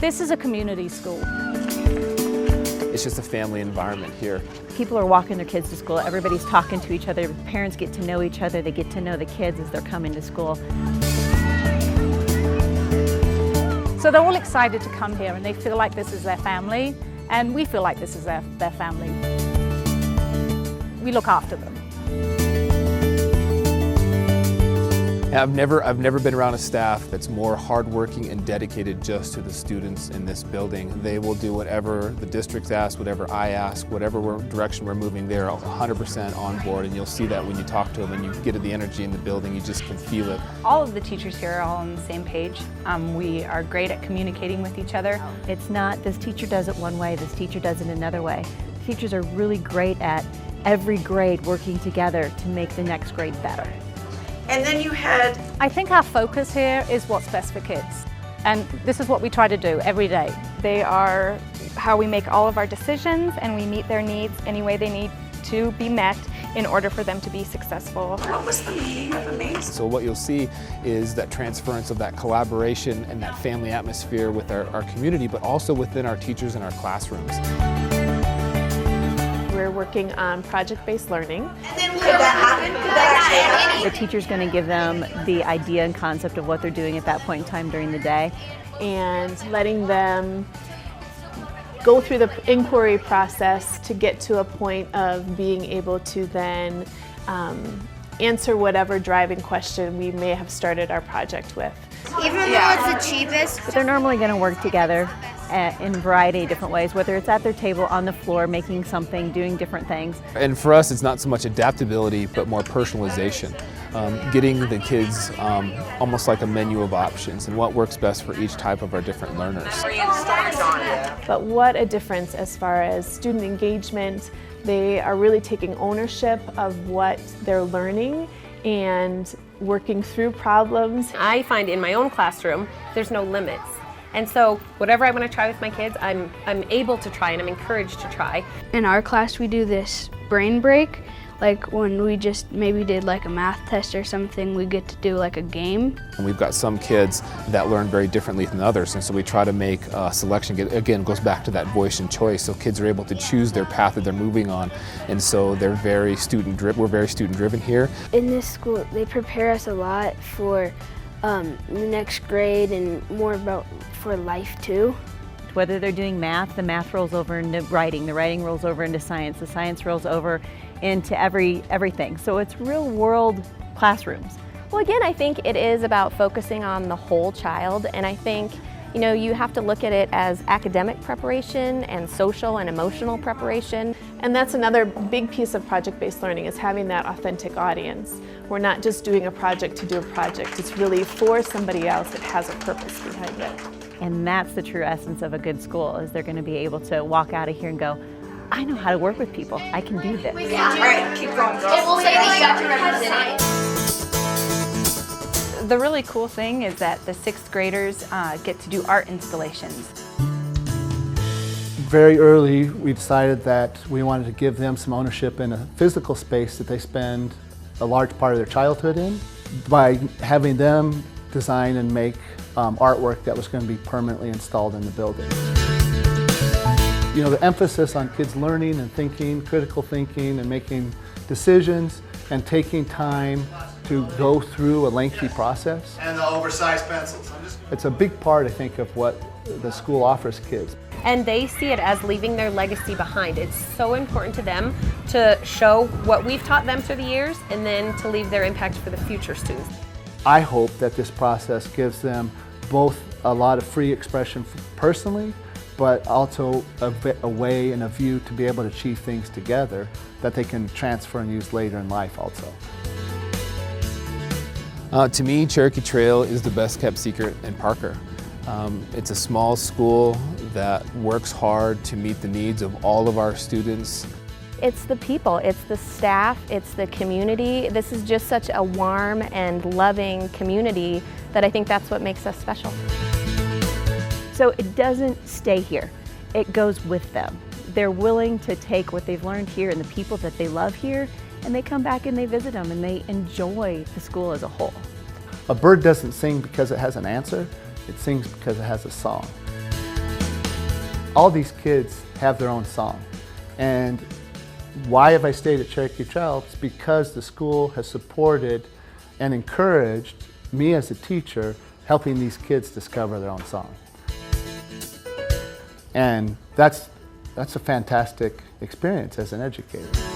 This is a community school. It's just a family environment here. People are walking their kids to school, everybody's talking to each other, parents get to know each other, they get to know the kids as they're coming to school. So they're all excited to come here and they feel like this is their family, and we feel like this is their family. We look after them. I've never been around a staff that's more hardworking and dedicated just to the students in this building. They will do whatever the district asks, whatever I ask, whatever direction we're moving, they're 100% on board, and you'll see that when you talk to them and you get the energy in the building, you just can feel it. All of the teachers here are all on the same page. We are great at communicating with each other. It's not this teacher does it one way, this teacher does it another way. Teachers are really great at every grade working together to make the next grade better. And then you had... I think our focus here is what's best for kids. And this is what we try to do every day. They are how we make all of our decisions, and we meet their needs any way they need to be met in order for them to be successful. What was the meaning of amazing? So what you'll see is that transference of that collaboration and that family atmosphere with our community, but also within our teachers and our classrooms. We're working on project-based learning. And then could that happen? The teacher's going to give them the idea and concept of what they're doing at that point in time during the day. And letting them go through the inquiry process to get to a point of being able to then answer whatever driving question we may have started our project with. Even though it's the cheapest. But they're normally going to work together in a variety of different ways, whether it's at their table, on the floor, making something, doing different things. And for us, it's not so much adaptability, but more personalization. Getting the kids almost like a menu of options and what works best for each type of our different learners. But what a difference as far as student engagement. They are really taking ownership of what they're learning and working through problems. I find in my own classroom, there's no limits. And so whatever I want to try with my kids, I'm able to try and I'm encouraged to try. In our class we do this brain break, like when we just maybe did like a math test or something, we get to do like a game. And we've got some kids that learn very differently than others, and so we try to make a selection. Again, goes back to that voice and choice, so kids are able to choose their path that they're moving on, and so they're very student-driven. We're very student-driven here. In this school, they prepare us a lot for the next grade and more about for life too. Whether they're doing math, the math rolls over into writing, the writing rolls over into science, the science rolls over into everything. So it's real world classrooms. Well, again, I think it is about focusing on the whole child, and I think you have to look at it as academic preparation and social and emotional preparation. And that's another big piece of project-based learning, is having that authentic audience. We're not just doing a project to do a project, it's really for somebody else that has a purpose behind it. And that's the true essence of a good school, is they're going to be able to walk out of here and go, I know how to work with people, I can do this. Yeah, all right, keep going, girls. The really cool thing is that the 6th graders get to do art installations. Very early, we decided that we wanted to give them some ownership in a physical space that they spend a large part of their childhood in, by having them design and make artwork that was going to be permanently installed in the building. The emphasis on kids learning and thinking, critical thinking and making decisions and taking time to go through a lengthy process. And the oversized pencils. It's a big part, I think, of what the school offers kids. And they see it as leaving their legacy behind. It's so important to them to show what we've taught them through the years and then to leave their impact for the future students. I hope that this process gives them both a lot of free expression personally, but also a way and a view to be able to achieve things together that they can transfer and use later in life also. To me, Cherokee Trail is the best kept secret in Parker. It's a small school that works hard to meet the needs of all of our students. It's the people, it's the staff, it's the community. This is just such a warm and loving community that I think that's what makes us special. So it doesn't stay here, it goes with them. They're willing to take what they've learned here and the people that they love here, and they come back and they visit them and they enjoy the school as a whole. A bird doesn't sing because it has an answer, it sings because it has a song. all these kids have their own song. And why have I stayed at Cherokee Trail? It's because the school has supported and encouraged me as a teacher helping these kids discover their own song. And that's a fantastic experience as an educator.